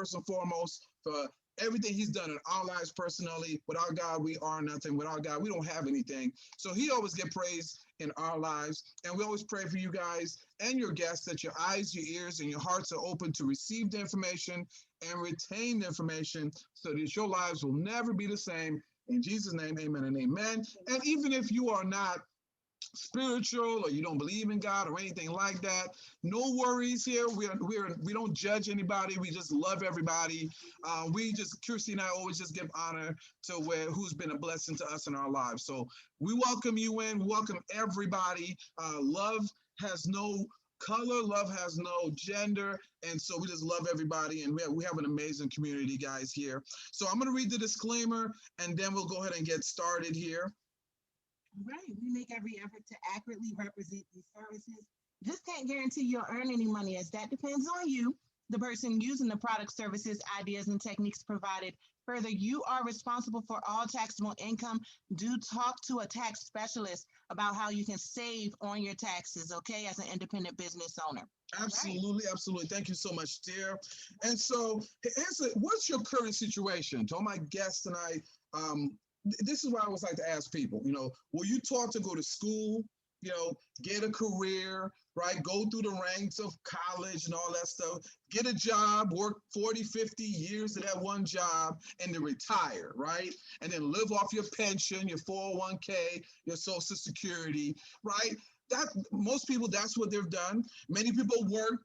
first and foremost for everything he's done in our lives personally. Without God, we are nothing. Without God, we don't have anything. So he always get praised in our lives. And we always pray for you guys and your guests that your eyes, your ears, and your hearts are open to receive the information and retain the information so that your lives will never be the same. In Jesus' name, amen and amen. And even if you are not spiritual or you don't believe in God or anything like that, no worries here. We don't judge anybody. We just love everybody. Kristy and I always just give honor to who's been a blessing to us in our lives. So we welcome you in. Welcome everybody. Love has no color, love has no gender, and so we just love everybody, and we have an amazing community, guys, here. So I'm going to read the disclaimer, and then we'll go ahead and get started here. Right. We make every effort to accurately represent these services. Just can't guarantee you'll earn any money, as that depends on you, the person using the product, services, ideas, and techniques provided. Further, you are responsible for all taxable income. Do talk to a tax specialist about how you can save on your taxes, okay, as an independent business owner. Absolutely, right. Absolutely. Thank you so much, dear. And so what's your current situation? To all my guests tonight, this is what I always like to ask people, were you taught to go to school, get a career, right? Go through the ranks of college and all that stuff, get a job, work 40, 50 years at that one job, and then retire, right? And then live off your pension, your 401k, your Social Security, right? Most people, that's what they've done. Many people work,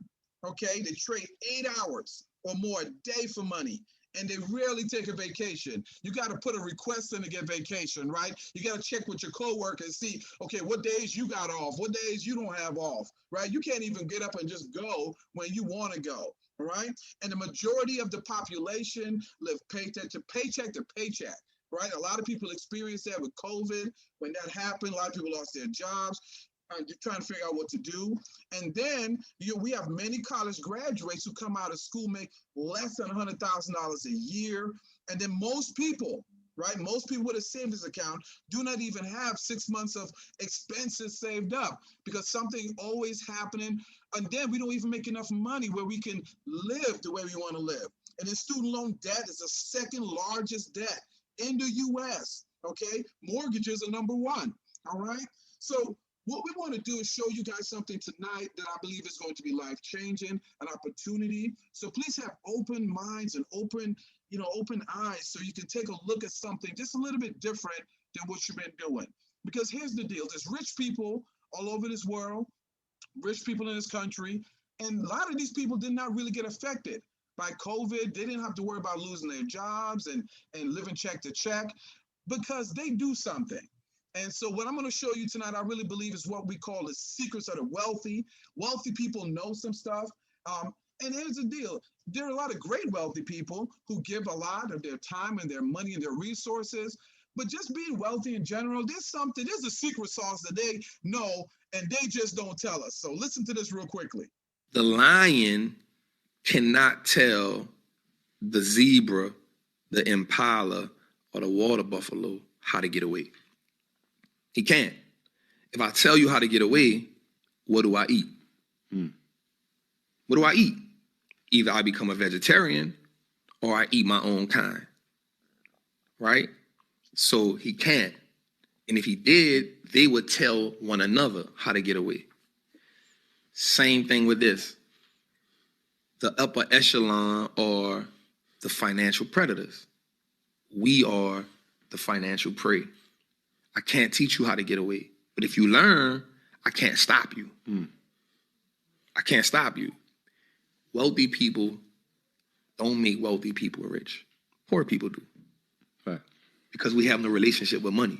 okay? They trade 8 hours or more a day for money. And they rarely take a vacation. You got to put a request in to get vacation, right? You got to check with your coworkers, see, okay, what days you got off, what days you don't have off, right? You can't even get up and just go when you want to go, all right? And the majority of the population live paycheck to paycheck, right? A lot of people experience that with COVID. When that happened, a lot of people lost their jobs. You're trying to figure out what to do. And then we have many college graduates who come out of school make less than $100,000 a year. And then most people, right, most people with a savings account do not even have 6 months of expenses saved up because something always happening. And then we don't even make enough money where we can live the way we want to live. And then student loan debt is the second largest debt in the U.S., okay? Mortgages are number one, all right? So what we want to do is show you guys something tonight that I believe is going to be life-changing, an opportunity. So please have open minds and open eyes so you can take a look at something just a little bit different than what you've been doing. Because here's the deal. There's rich people all over this world, rich people in this country, and a lot of these people did not really get affected by COVID. They didn't have to worry about losing their jobs and living check to check because they do something. And so what I'm going to show you tonight, I really believe is what we call the secrets of the wealthy. Wealthy people know some stuff. And here's the deal. There are a lot of great wealthy people who give a lot of their time and their money and their resources. But just being wealthy in general, there's a secret sauce that they know and they just don't tell us. So listen to this real quickly. The lion cannot tell the zebra, the impala, or the water buffalo how to get away. He can't. If I tell you how to get away, what do I eat? What do I eat? Either I become a vegetarian or I eat my own kind, right? So he can't. And if he did, they would tell one another how to get away. Same thing with this. The upper echelon or the financial predators. We are the financial prey. I can't teach you how to get away. But if you learn, I can't stop you. I can't stop you. Wealthy people don't make wealthy people rich. Poor people do. Right. Because we have no relationship with money.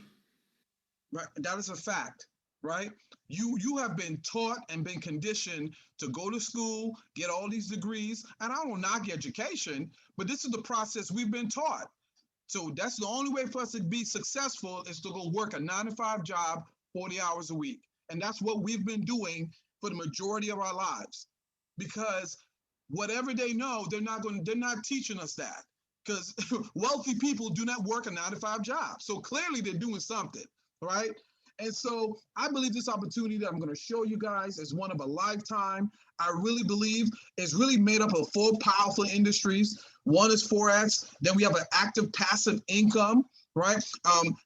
Right. That is a fact, right? You have been taught and been conditioned to go to school, get all these degrees. And I don't knock education, but this is the process we've been taught. So that's the only way for us to be successful is to go work a 9-to-5 job, 40 hours a week. And that's what we've been doing for the majority of our lives. Because whatever they know, they're not teaching us that. Because wealthy people do not work a 9-to-5 job. So clearly they're doing something, right? And so I believe this opportunity that I'm going to show you guys is one of a lifetime. I really believe it's really made up of four powerful industries. One is Forex. Then we have an active passive income, right?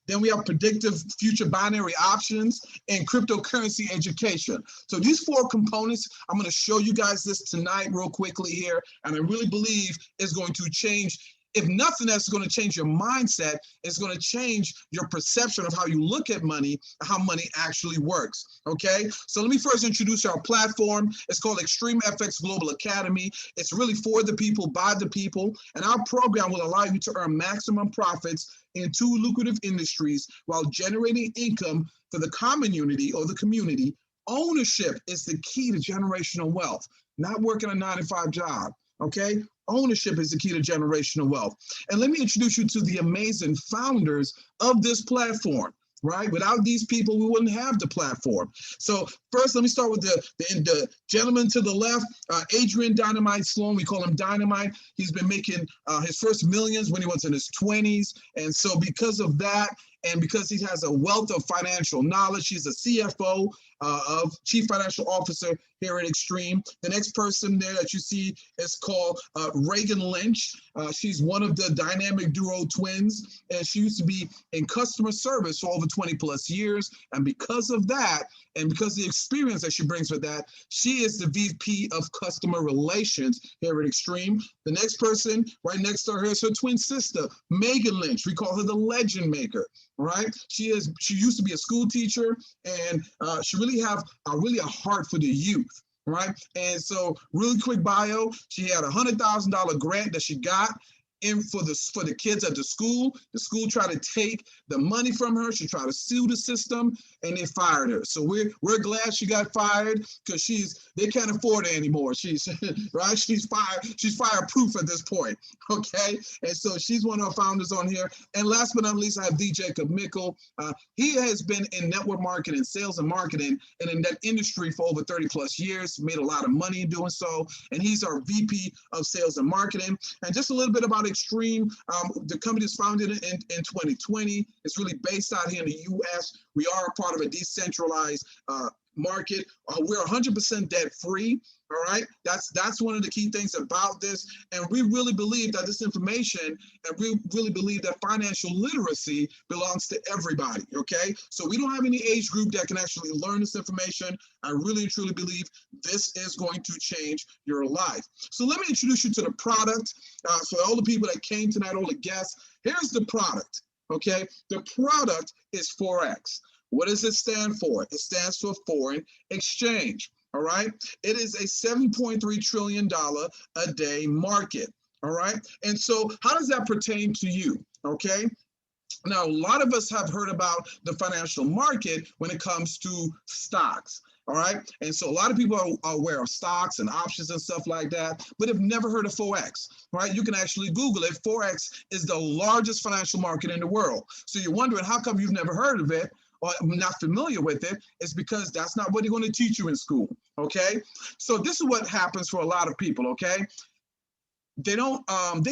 Then we have predictive future binary options and cryptocurrency education. So these four components, I'm going to show you guys this tonight real quickly here. And I really believe it's going to change. If nothing else is going to change your mindset, it's going to change your perception of how you look at money, how money actually works. Okay, so let me first introduce our platform. It's called XtreamFX Global Academy. It's really for the people, by the people, and our program will allow you to earn maximum profits in two lucrative industries while generating income for the community or the community. Ownership is the key to generational wealth, not working a 9-to-5 job. Okay, ownership is the key to generational wealth. And let me introduce you to the amazing founders of this platform, right? Without these people, we wouldn't have the platform. So first, let me start with the gentleman to the left, Adrian Dynamite Sloan. We call him Dynamite. He's been making his first millions when he was in his 20s. And so because of that, and because he has a wealth of financial knowledge, he's a CFO of Chief Financial Officer here at Extreme. The next person there that you see is called Reagan Lynch. She's one of the dynamic duo twins, and she used to be in customer service for over 20 plus years. And because of that, and because of the experience that she brings with that, she is the VP of Customer Relations here at Extreme. The next person right next to her is her twin sister, Megan Lynch. We call her the Legend Maker, right? She used to be a school teacher, and she really have a heart for the youth. Right. And so really quick bio, she had $100,000 grant that she got in for the kids at the school. The school tried to take the money from her. She tried to sue the system, and they fired her. So we're glad she got fired, because they can't afford her anymore. She's right. She's fireproof at this point. Okay. And so she's one of our founders on here. And last but not least, I have D. Jacob Mickle. He has been in network marketing, sales and marketing, and in that industry for over 30 plus years, made a lot of money doing so. And he's our VP of sales and marketing. And just a little bit about Extreme. The company was founded in 2020. It's really based out here in the U.S. We are a part of a decentralized market. We're 100% debt free. All right, that's one of the key things about this, and we really believe that this information, and we really believe that financial literacy belongs to everybody. Okay, so we don't have any age group that can actually learn this information. I really and truly believe this is going to change your life. So let me introduce you to the product. So all the people that came tonight, all the guests, here's the product. Okay, the product is Forex. What does it stand for? It stands for foreign exchange. All right. It is a $7.3 trillion a day market. All right. And so how does that pertain to you? Okay. Now, a lot of us have heard about the financial market when it comes to stocks. All right. And so a lot of people are aware of stocks and options and stuff like that, but have never heard of Forex. Right. You can actually Google it. Forex is the largest financial market in the world. So you're wondering, how come you've never heard of it? Or not familiar with it? It's because that's not what they're going to teach you in school. Okay. So this is what happens for a lot of people. Okay. They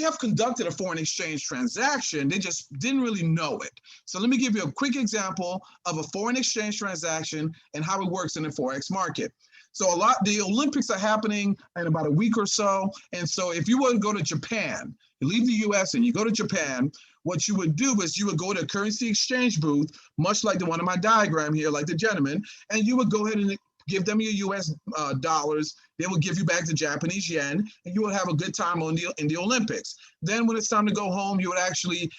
have conducted a foreign exchange transaction. They just didn't really know it. So let me give you a quick example of a foreign exchange transaction and how it works in the Forex market. So the Olympics are happening in about a week or so. And so if you were to go to Japan, you leave the US and you go to Japan, what you would do is you would go to a currency exchange booth, much like the one in my diagram here, like the gentleman, and you would go ahead and give them your US dollars. They will give you back the Japanese yen, and you will have a good time in the Olympics. Then when it's time to go home, you would actually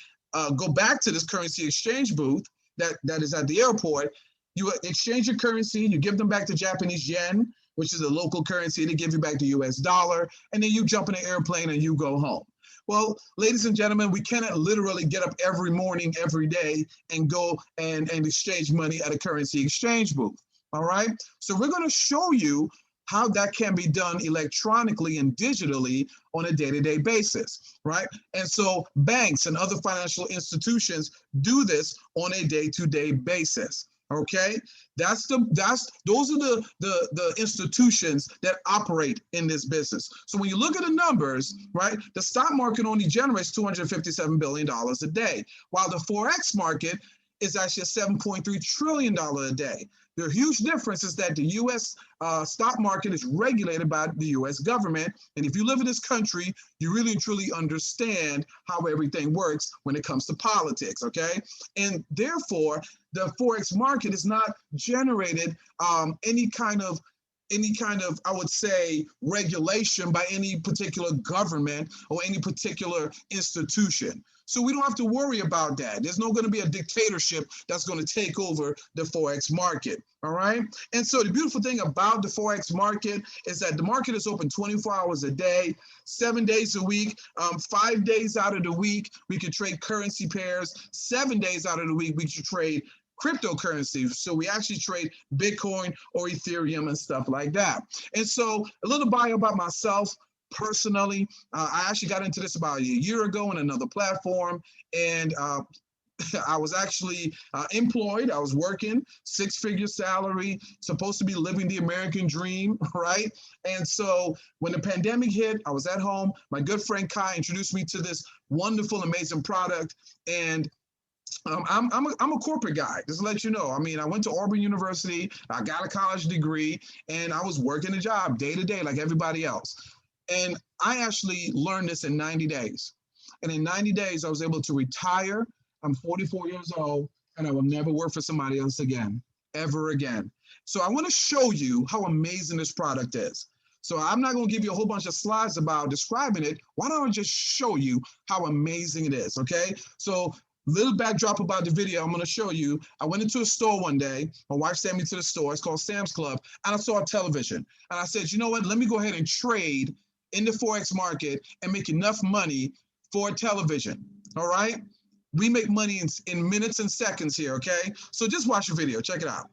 go back to this currency exchange booth that is at the airport. You would exchange your currency, you give them back the Japanese yen, which is a local currency. They give you back the US dollar, and then you jump in an airplane and you go home. Well, ladies and gentlemen, we cannot literally get up every morning, every day, and go and exchange money at a currency exchange booth. All right. So we're going to show you how that can be done electronically and digitally on a day-to-day basis. Right. And so banks and other financial institutions do this on a day-to-day basis. Okay, those are the institutions that operate in this business. So when you look at the numbers, right, the stock market only generates $257 billion a day, while the Forex market is actually a $7.3 trillion a day. The huge difference is that the U.S. Stock market is regulated by the U.S. government. And if you live in this country, you really and truly understand how everything works when it comes to politics, okay? And therefore, the Forex market is not generated any kind of, I would say, regulation by any particular government or any particular institution. So we don't have to worry about that. There's not going to be a dictatorship that's going to take over the Forex market, all right? And so the beautiful thing about the Forex market is that the market is open 24 hours a day, 7 days a week, 5 days out of the week, we can trade currency pairs. 7 days out of the week, we can trade cryptocurrency. So we actually trade Bitcoin or Ethereum and stuff like that. And so a little bio about myself. Personally, I actually got into this about a year ago on another platform, and I was actually employed. I was working, 6-figure salary, supposed to be living the American dream, right? And so when the pandemic hit, I was at home. My good friend Kai introduced me to this wonderful, amazing product, and I'm a corporate guy, just to let you know. I mean, I went to Auburn University, I got a college degree, and I was working a job day to day like everybody else. And I actually learned this in 90 days. And in 90 days, I was able to retire. I'm 44 years old, and I will never work for somebody else again, ever again. So I want to show you how amazing this product is. So I'm not going to give you a whole bunch of slides about describing it. Why don't I just show you how amazing it is, okay? So little backdrop about the video I'm going to show you. I went into a store one day. My wife sent me to the store. It's called Sam's Club. And I saw a television. And I said, you know what? Let me go ahead and trade in the Forex market and make enough money for a television, all right? We make money in minutes and seconds here, okay? So just watch the video, check it out.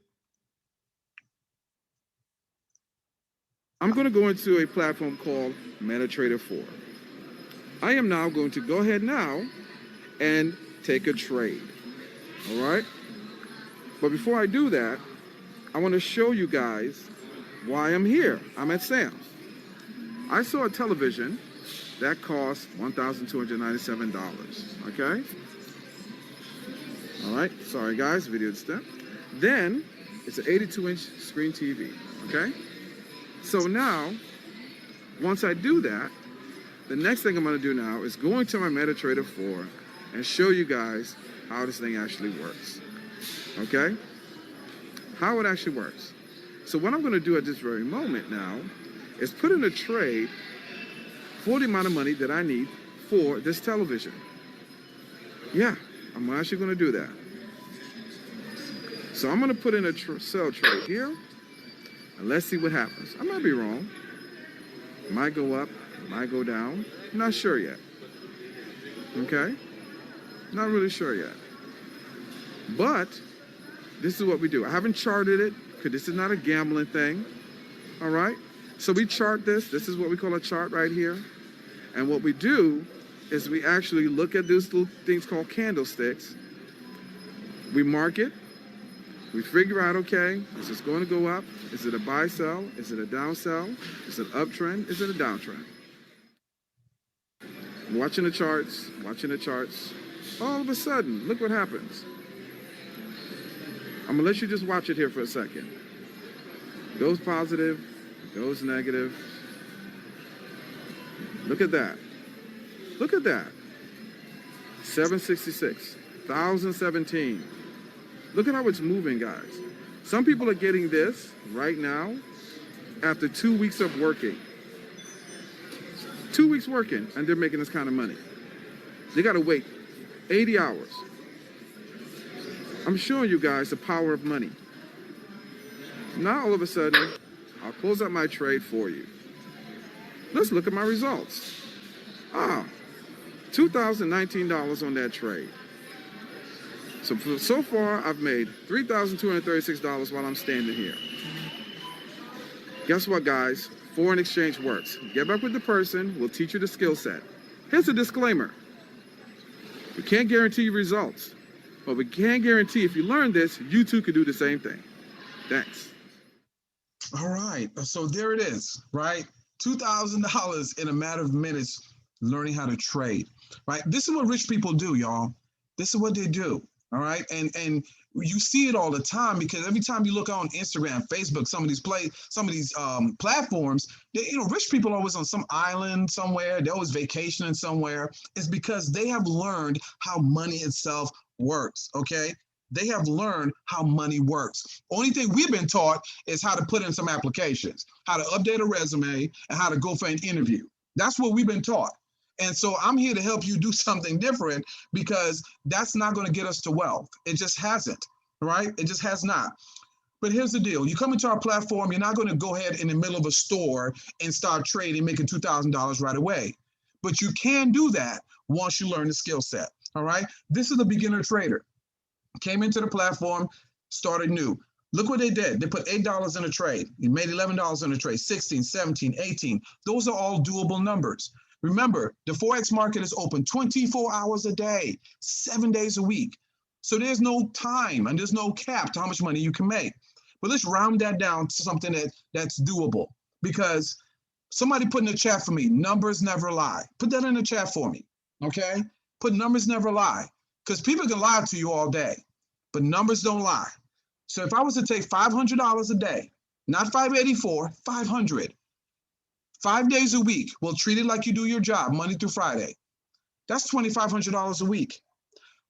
I'm going to go into a platform called MetaTrader 4. I am now going to go ahead now and take a trade, all right? But before I do that, I want to show you guys why I'm here. I'm at Sam's. I saw a television that cost $1,297, okay? All right, sorry guys, video step. Then it's an 82-inch screen TV, okay? So now, once I do that, the next thing I'm gonna do now is go into my MetaTrader 4 and show you guys how this thing actually works, okay? How it actually works. So what I'm gonna do at this very moment now is put in a trade for the amount of money that I need for this television. Yeah, I'm actually gonna do that. So I'm gonna put in a sell trade here, and let's see what happens. I might be wrong. It might go up, it might go down. I'm not sure yet, okay? Not really sure yet. But this is what we do. I haven't charted it, because this is not a gambling thing, all right? So we chart this. This is what we call a chart right here. And what we do is we actually look at these little things called candlesticks. We mark it. We figure out, okay, is this going to go up? Is it a buy sell? Is it a down sell? Is it an uptrend? Is it a downtrend? Watching the charts, watching the charts. All of a sudden, look what happens. I'm going to let you just watch it here for a second. It goes positive. Goes negative. Look at that. Look at that. 766, 1017. Look at how it's moving, guys. Some people are getting this right now after 2 weeks of working. 2 weeks working, and they're making this kind of money. They got to wait 80 hours. I'm showing you guys the power of money. Now, all of a sudden, I'll close out my trade for you. Let's look at my results. $2,019 on that trade. So far, I've made $3,236 while I'm standing here. Guess what, guys? Foreign exchange works. Get back with the person. We'll teach you the skill set. Here's a disclaimer. We can't guarantee you results, but we can guarantee if you learn this, you too could do the same thing. Thanks. All right, so there it is, right? $2,000 in a matter of minutes learning how to trade, right? This is what rich people do, y'all. This is what they do. All right. And you see it all the time because every time you look on Instagram, Facebook, some of these platforms, rich people are always on some island somewhere. They're always vacationing somewhere. It's because they have learned how money itself works. Okay. They have learned how money works. Only thing we've been taught is how to put in some applications, how to update a resume, and how to go for an interview. That's what we've been taught. And so I'm here to help you do something different because that's not going to get us to wealth. It just hasn't, right? It just has not. But here's the deal. You come into our platform, you're not going to go ahead in the middle of a store and start trading, making $2,000 right away. But you can do that once you learn the skill set, all right? This is the beginner trader. Came into the platform, started new. Look what they did. They put $8 in a trade. You made $11 in a trade, 16, 17, 18. Those are all doable numbers. Remember, the Forex market is open 24 hours a day, 7 days a week. So there's no time and there's no cap to how much money you can make. But let's round that down to something that's doable because somebody put in the chat for me, numbers never lie. Put that in the chat for me, okay? Put numbers never lie because people can lie to you all day, but numbers don't lie. So if I was to take $500 a day, not 584, 500, 5 days a week, we'll treat it like you do your job, Monday through Friday. That's $2,500 a week.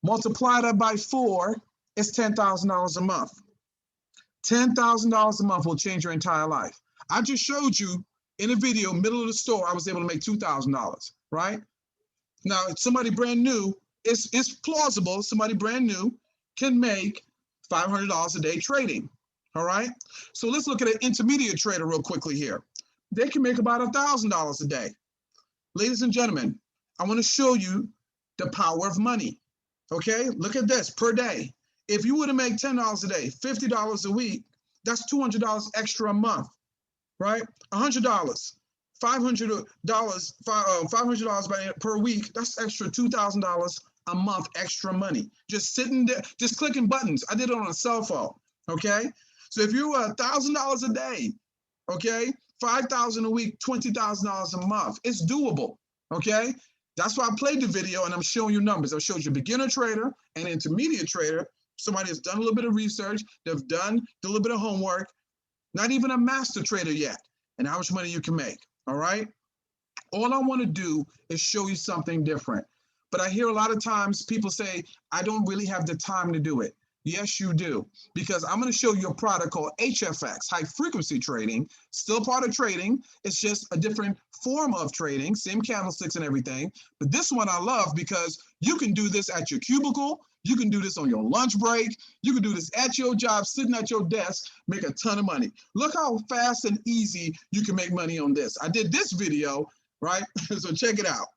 Multiply that by 4, it's $10,000 a month. $10,000 a month will change your entire life. I just showed you in a video, middle of the store, I was able to make $2,000, right? Now, somebody brand new, it's plausible, somebody brand new can make $500 a day trading, all right? So let's look at an intermediate trader real quickly here. They can make about $1,000 a day. Ladies and gentlemen, I want to show you the power of money, okay? Look at this, per day. If you were to make $10 a day, $50 a week, that's $200 extra a month, right? $100, $500 per week, that's extra $2,000 a month extra money. Just sitting there, just clicking buttons. I did it on a cell phone, okay? So if you were $1,000 a day, okay? $5,000 a week, $20,000 a month. It's doable, okay? That's why I played the video and I'm showing you numbers. I showed you beginner trader and intermediate trader. Somebody has done a little bit of research. They've done a little bit of homework. Not even a master trader yet. And how much money you can make, all right? All I want to do is show you something different. But I hear a lot of times people say, I don't really have the time to do it. Yes, you do, because I'm going to show you a product called HFX, high frequency trading, still part of trading. It's just a different form of trading, same candlesticks and everything. But this one I love because you can do this at your cubicle. You can do this on your lunch break. You can do this at your job, sitting at your desk, make a ton of money. Look how fast and easy you can make money on this. I did this video, right? So check it out.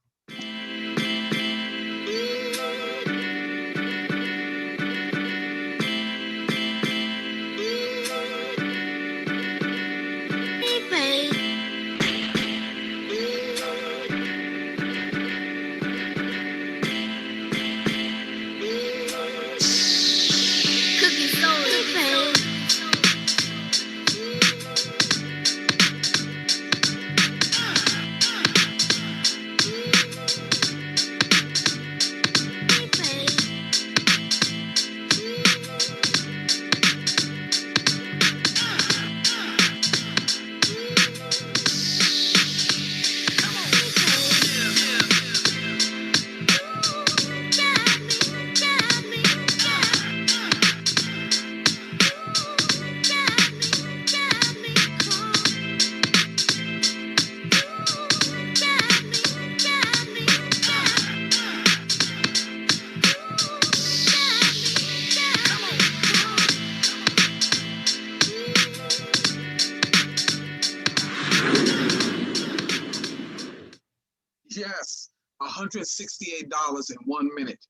Yes, $168 in 1 minute.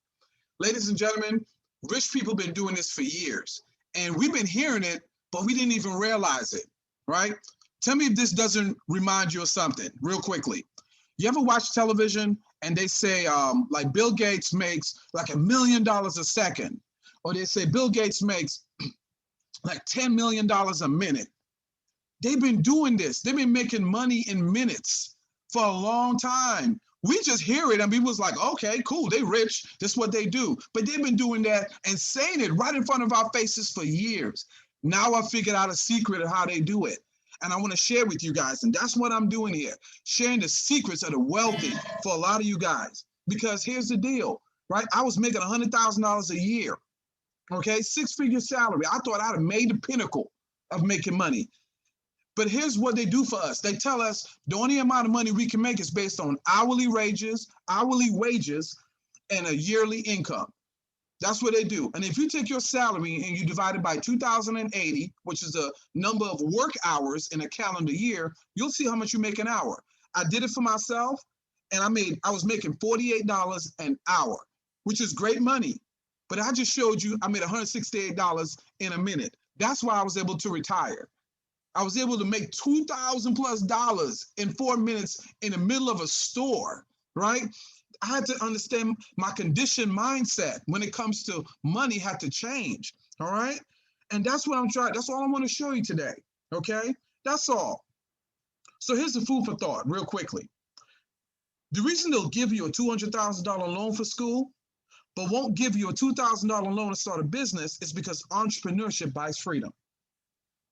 Ladies and gentlemen, rich people have been doing this for years, and we've been hearing it, but we didn't even realize it, right? Tell me if this doesn't remind you of something real quickly. You ever watch television and they say like Bill Gates makes like $1 million a second, or they say Bill Gates makes like $10 million a minute. They've been doing this. They've been making money in minutes for a long time. We just hear it and we was like, okay, cool, they rich, this is what they do. But they've been doing that and saying it right in front of our faces for years. Now I figured out a secret of how they do it. And I want to share with you guys. And that's what I'm doing here, sharing the secrets of the wealthy for a lot of you guys. Because here's the deal, right? I was making $100,000 a year, okay? 6-figure salary. I thought I'd have made the pinnacle of making money. But here's what they do for us. They tell us the only amount of money we can make is based on hourly wages, and a yearly income. That's what they do. And if you take your salary and you divide it by 2,080, which is the number of work hours in a calendar year, you'll see how much you make an hour. I did it for myself, and I was making $48 an hour, which is great money. But I just showed you I made $168 in a minute. That's why I was able to retire. I was able to make $2,000+ in 4 minutes in the middle of a store, right? I had to understand my conditioned mindset when it comes to money had to change, all right? And that's what I'm trying, that's all I want to show you today, okay? That's all. So here's the food for thought real quickly. The reason they'll give you a $200,000 loan for school, but won't give you a $2,000 loan to start a business is because entrepreneurship buys freedom.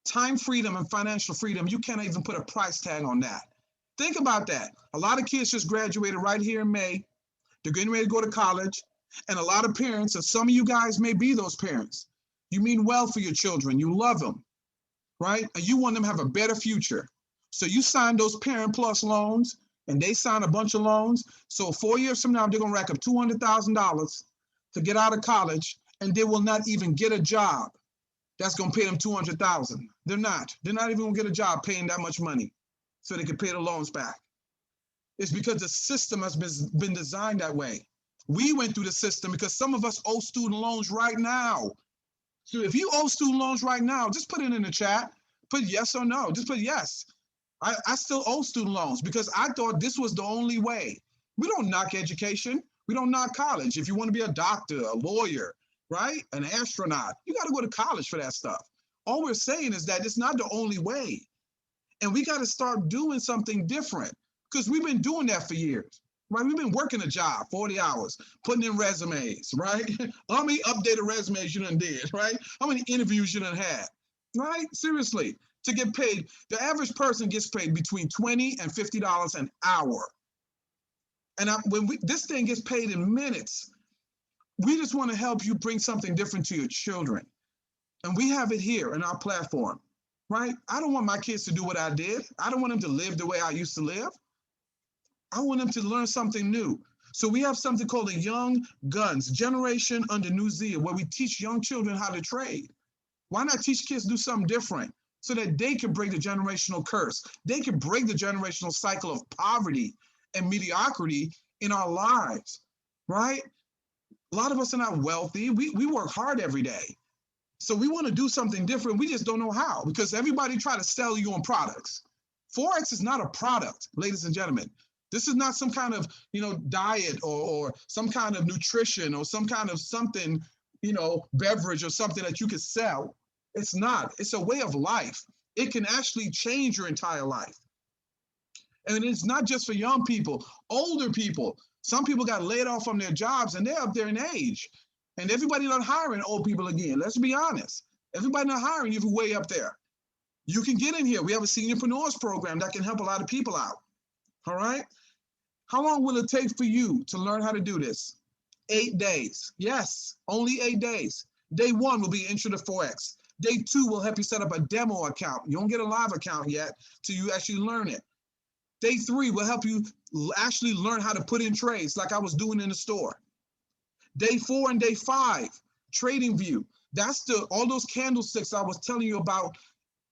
Time freedom and financial freedom, you can't even put a price tag on that. Think about that. A lot of kids just graduated right here in May. They're getting ready to go to college. And a lot of parents, and some of you guys may be those parents. You mean well for your children. You love them, right? And you want them to have a better future. So you sign those Parent Plus loans, and they sign a bunch of loans. So 4 years from now, they're going to rack up $200,000 to get out of college, and they will not even get a job that's going to pay them $200,000. They're not even going to get a job paying that much money so they can pay the loans back. It's because the system has been designed that way. We went through the system because some of us owe student loans right now. So if you owe student loans right now, just put it in the chat. Put yes or no. Just put yes. I still owe student loans because I thought this was the only way. We don't knock education. We don't knock college. If you want to be a doctor, a lawyer, right? An astronaut, you got to go to college for that stuff. All we're saying is that it's not the only way. And we got to start doing something different because we've been doing that for years, right? We've been working a job, 40 hours, putting in resumes, right? How many updated resumes you done did, right? How many interviews you done had, right? Seriously, to get paid. The average person gets paid between $20 and $50 an hour. And this thing gets paid in minutes. We just want to help you bring something different to your children. And we have it here in our platform, right? I don't want my kids to do what I did. I don't want them to live the way I used to live. I want them to learn something new. So we have something called the Young Guns, Generation Under New Zeal, where we teach young children how to trade. Why not teach kids to do something different so that they can break the generational curse? They can break the generational cycle of poverty and mediocrity in our lives, right? A lot of us are not wealthy. We work hard every day. So we want to do something different. We just don't know how because everybody try to sell you on products. Forex is not a product, ladies and gentlemen. This is not some kind of, diet or some kind of nutrition or some kind of something, beverage or something that you could sell. It's not. It's a way of life. It can actually change your entire life. And it's not just for young people, older people. Some people got laid off from their jobs and they're up there in age. And everybody not hiring old people again. Let's be honest. Everybody not hiring you for way up there. You can get in here. We have a Seniorpreneurs program that can help a lot of people out. All right? How long will it take for you to learn how to do this? 8 days. Yes, only 8 days. Day 1 will be Intro to Forex. Day 2 will help you set up a demo account. You don't get a live account yet till you actually learn it. Day 3 will help you actually learn how to put in trades like I was doing in the store. Day 4 and day 5, Trading View. That's all those candlesticks I was telling you about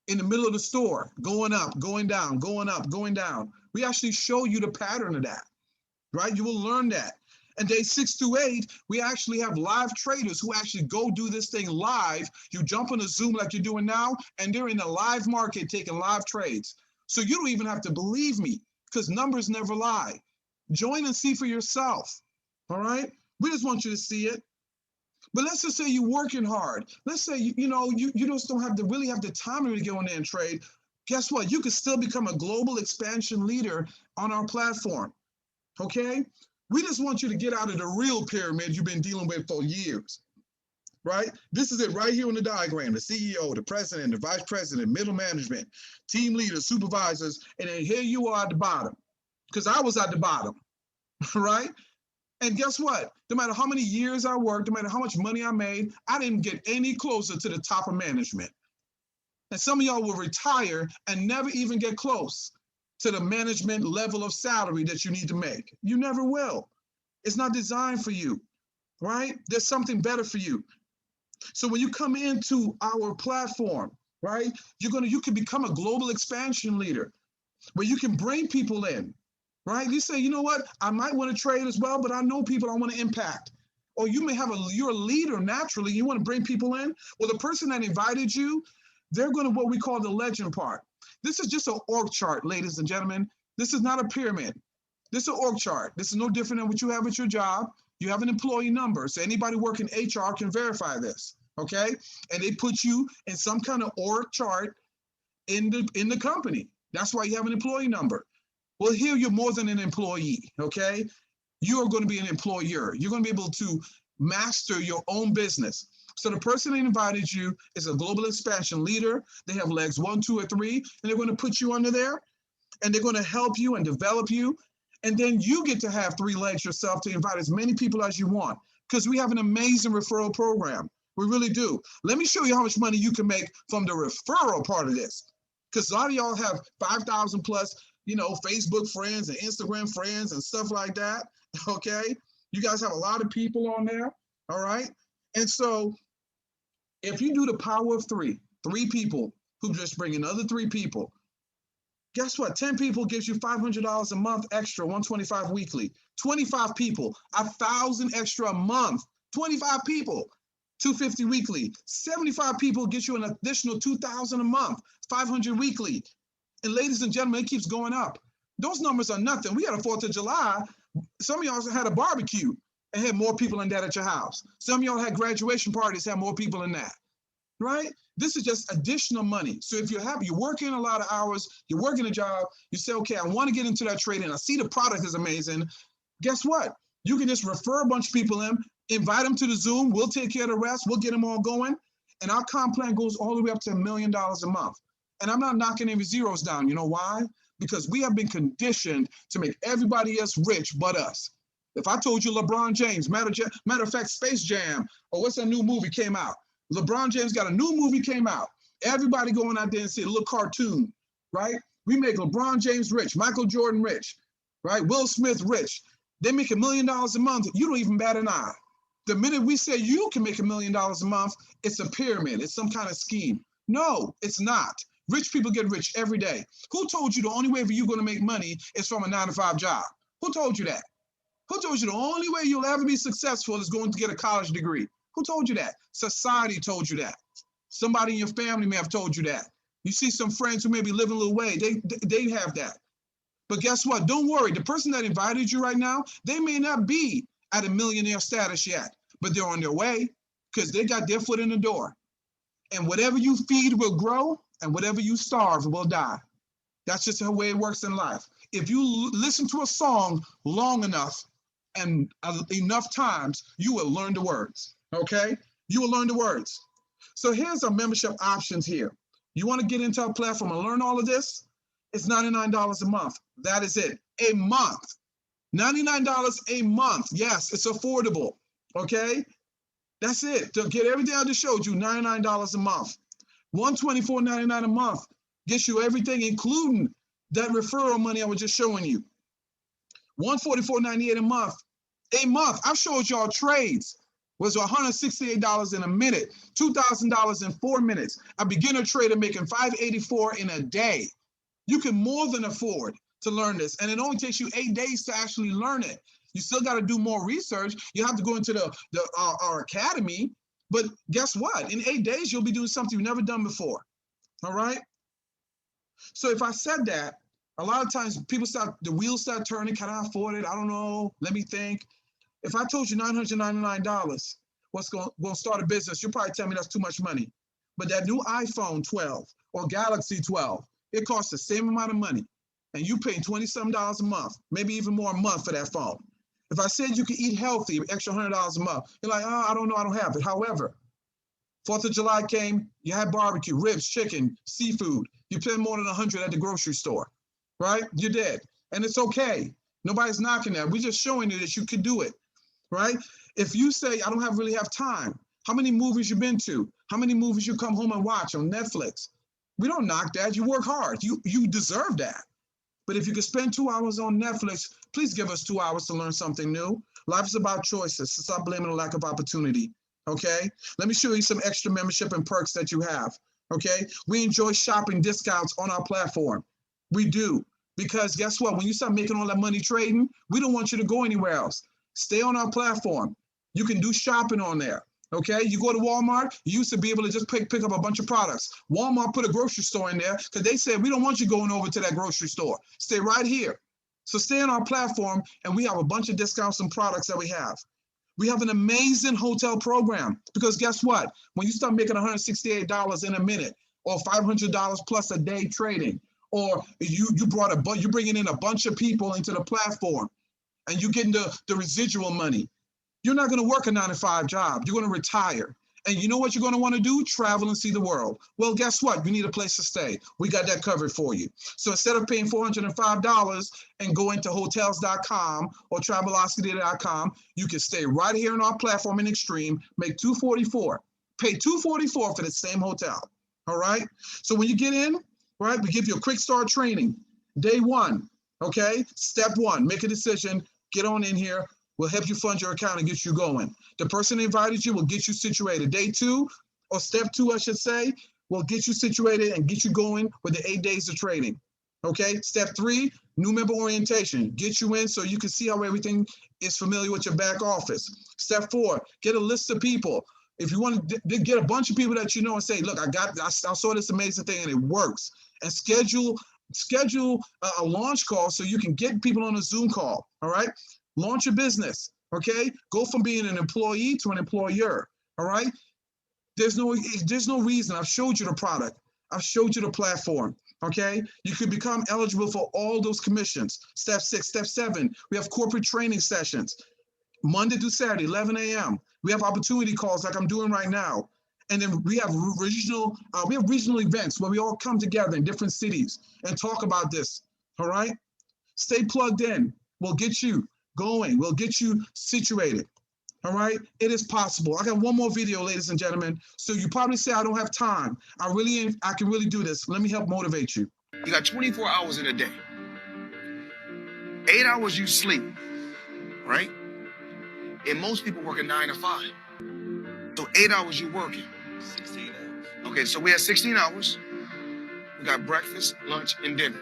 in the middle of the store, going up, going down, going up, going down. We actually show you the pattern of that, right? You will learn that. And day 6 to 8, we actually have live traders who actually go do this thing live. You jump on a Zoom like you're doing now, and they're in the live market taking live trades. So you don't even have to believe me because numbers never lie. Join and see for yourself, all right? We just want you to see it. But let's just say you're working hard. Let's say, you just don't really have the time to go in there and trade. Guess what? You can still become a global expansion leader on our platform. okay? We just want you to get out of the real pyramid you've been dealing with for years, right? This is it right here on the diagram, the CEO, the president, the vice president, middle management, team leaders, supervisors, and then here you are at the bottom, because I was at the bottom, right? And guess what? No matter how many years I worked, no matter how much money I made, I didn't get any closer to the top of management. And some of y'all will retire and never even get close to the management level of salary that you need to make. You never will. It's not designed for you, right? There's something better for you. So when you come into our platform, right, you can become a global expansion leader where you can bring people in. Right? You say, you know what? I might want to trade as well, but I know people I want to impact. Or you may have you're a leader naturally. You want to bring people in. Well, the person that invited you, they're going to what we call the legend part. This is just an org chart, ladies and gentlemen. This is not a pyramid. This is an org chart. This is no different than what you have at your job. You have an employee number. So anybody working HR can verify this. Okay? And they put you in some kind of org chart in the company. That's why you have an employee number. Well, here you're more than an employee, okay? You are going to be an employer. You're going to be able to master your own business. So the person that invited you is a global expansion leader. They have legs 1, 2, or 3, and they're going to put you under there, and they're going to help you and develop you. And then you get to have 3 legs yourself to invite as many people as you want, because we have an amazing referral program. We really do. Let me show you how much money you can make from the referral part of this, because a lot of y'all have 5,000 plus Facebook friends and Instagram friends and stuff like that, okay? You guys have a lot of people on there, all right? And so if you do the power of 3 people who just bring another 3 people, guess what? 10 people gives you $500 a month extra, 125 weekly. 25 people, 1,000 extra a month. 25 people, 250 weekly. 75 people get you an additional 2,000 a month, 500 weekly. And ladies and gentlemen, it keeps going up. Those numbers are nothing. We had a 4th of July. Some of y'all had a barbecue and had more people in that at your house. Some of y'all had graduation parties, had more people in that, right? This is just additional money. So if you're happy, you're working a lot of hours, you're working a job, you say, okay, I want to get into that trading. I see the product is amazing. Guess what? You can just refer a bunch of people in, invite them to the Zoom. We'll take care of the rest. We'll get them all going. And our comp plan goes all the way up to $1 million a month. And I'm not knocking any zeros down. You know why? Because we have been conditioned to make everybody else rich but us. If I told you LeBron James, matter of fact, Space Jam, or what's that new movie came out? LeBron James got a new movie came out. Everybody going out there and see a little cartoon, right? We make LeBron James rich, Michael Jordan rich, right? Will Smith rich. They make $1 million a month. You don't even bat an eye. The minute we say you can make $1 million a month, it's a pyramid. It's some kind of scheme. No, it's not. Rich people get rich every day. Who told you the only way for you going to make money is from a 9-to-5 job? Who told you that? Who told you the only way you'll ever be successful is going to get a college degree? Who told you that? Society told you that. Somebody in your family may have told you that. You see some friends who may be living a little way, they have that. But guess what? Don't worry. The person that invited you right now, they may not be at a millionaire status yet, but they're on their way because they got their foot in the door. And whatever you feed will grow, and whatever you starve will die. That's just the way it works in life. If you listen to a song long enough and enough times, you will learn the words, okay? You will learn the words. So here's our membership options here. You want to get into our platform and learn all of this? It's $99 a month. That is it, a month. $99 a month. Yes, it's affordable, okay? That's it. To get everything I just showed you, $99 a month. $124.99 a month gets you everything, including that referral money I was just showing you. $144.98 a month. A month. I showed y'all trades. Was $168 in a minute, $2,000 in 4 minutes. A beginner trader making $584 in a day. You can more than afford to learn this, and it only takes you 8 days to actually learn it. You still got to do more research. You have to go into our academy. But guess what? In 8 days, you'll be doing something you've never done before. All right? So if I said that, a lot of times the wheels start turning. Can I afford it? I don't know. Let me think. If I told you $999, what's going to start a business, you'll probably tell me that's too much money. But that new iPhone 12 or Galaxy 12, it costs the same amount of money. and you pay $27 a month, maybe even more a month for that phone. If I said you could eat healthy, extra $100 a month, you're like, oh, I don't know, I don't have it. However, 4th of July came, you had barbecue, ribs, chicken, seafood. You paid more than 100 at the grocery store, right? You're dead. And it's okay. Nobody's knocking that. We're just showing you that you can do it, right? If you say, I don't really have time, how many movies you been to? How many movies you come home and watch on Netflix? We don't knock that. You work hard. You deserve that. But if you could spend 2 hours on Netflix, please give us 2 hours to learn something new. Life is about choices. So stop blaming the lack of opportunity, okay? Let me show you some extra membership and perks that you have, okay? We enjoy shopping discounts on our platform. We do. Because guess what? When you start making all that money trading, we don't want you to go anywhere else. Stay on our platform. You can do shopping on there. Okay, you go to Walmart, you used to be able to just pick up a bunch of products. Walmart put a grocery store in there because they said, we don't want you going over to that grocery store. Stay right here. So stay on our platform, and we have a bunch of discounts and products that we have. We have an amazing hotel program because guess what? When you start making $168 in a minute or $500 plus a day trading, or you're bringing in a bunch of people into the platform and you're getting the residual money. You're not going to work a 9-to-5 job. You're going to retire. And you know what you're going to want to do? Travel and see the world. Well, guess what? You need a place to stay. We got that covered for you. So instead of paying $405 and going to hotels.com or travelocity.com, you can stay right here on our platform in Extreme, make $244, pay $244 for the same hotel. All right? So when you get in, right, we give you a quick start training. Day 1, okay? Step 1, make a decision, get on in here. We'll help you fund your account and get you going. The person that invited you will get you situated. Day 2, or step 2, I should say, will get you situated and get you going with the 8 days of trading. Okay? Step 3, new member orientation. Get you in so you can see how everything is familiar with your back office. Step 4, get a list of people. If you want to get a bunch of people that you know and say, look, I saw this amazing thing and it works. And schedule a launch call so you can get people on a Zoom call. All right? Launch a business, okay? Go from being an employee to an employer, all right? There's no reason. I've showed you the product. I've showed you the platform, okay? You could become eligible for all those commissions. Step 6, step 7, we have corporate training sessions, Monday through Saturday, 11 a.m. We have opportunity calls like I'm doing right now. And then we have regional events where we all come together in different cities and talk about this, all right? Stay plugged in. We'll get you going. We'll get you situated. All right? It is possible. I got one more video, ladies and gentlemen. So you probably say, I don't have time. I can really do this. Let me help motivate you. You got 24 hours in a day. 8 hours you sleep, right? And most people work a 9 to 5. So 8 hours you working. 16 hours. Okay, so we have 16 hours. We got breakfast, lunch, and dinner.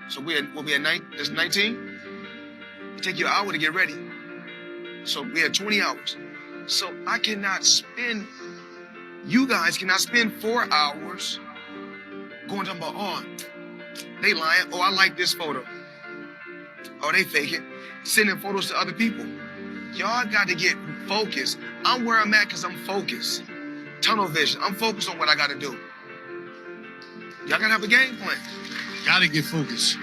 So we'll be at night. There's 19. Take you an hour to get ready. So we had 20 hours. So you guys cannot spend 4 hours going talking about, oh, they lying. Oh, I like this photo. Oh, they fake it. Sending photos to other people. Y'all got to get focused. I'm where I'm at because I'm focused. Tunnel vision. I'm focused on what I got to do. Y'all got to have a game plan. Got to get focused.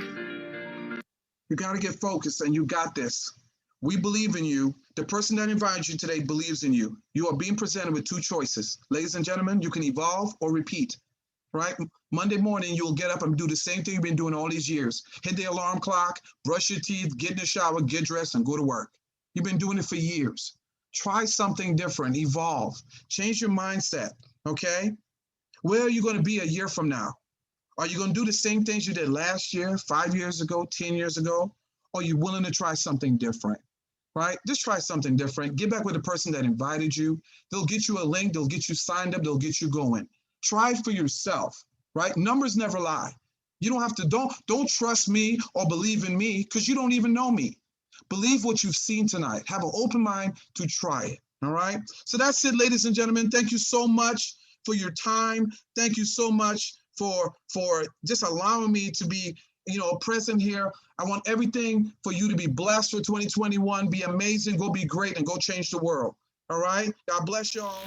You got to get focused, and you got this. We believe in you. The person that invited you today believes in you. You are being presented with 2 choices. Ladies and gentlemen, you can evolve or repeat, right? Monday morning, you'll get up and do the same thing you've been doing all these years. Hit the alarm clock, brush your teeth, get in the shower, get dressed, and go to work. You've been doing it for years. Try something different, evolve, change your mindset, okay? Where are you going to be a year from now? Are you going to do the same things you did last year, 5 years ago, 10 years ago? Or are you willing to try something different, right? Just try something different. Get back with the person that invited you. They'll get you a link. They'll get you signed up. They'll get you going. Try for yourself, right? Numbers never lie. You don't have to, don't trust me or believe in me because you don't even know me. Believe what you've seen tonight. Have an open mind to try it, all right? So that's it, ladies and gentlemen. Thank you so much for your time. Thank you so much for just allowing me to be, present here. I want everything for you to be blessed for 2021. Be amazing, go be great, and go change the world. All right? God bless y'all.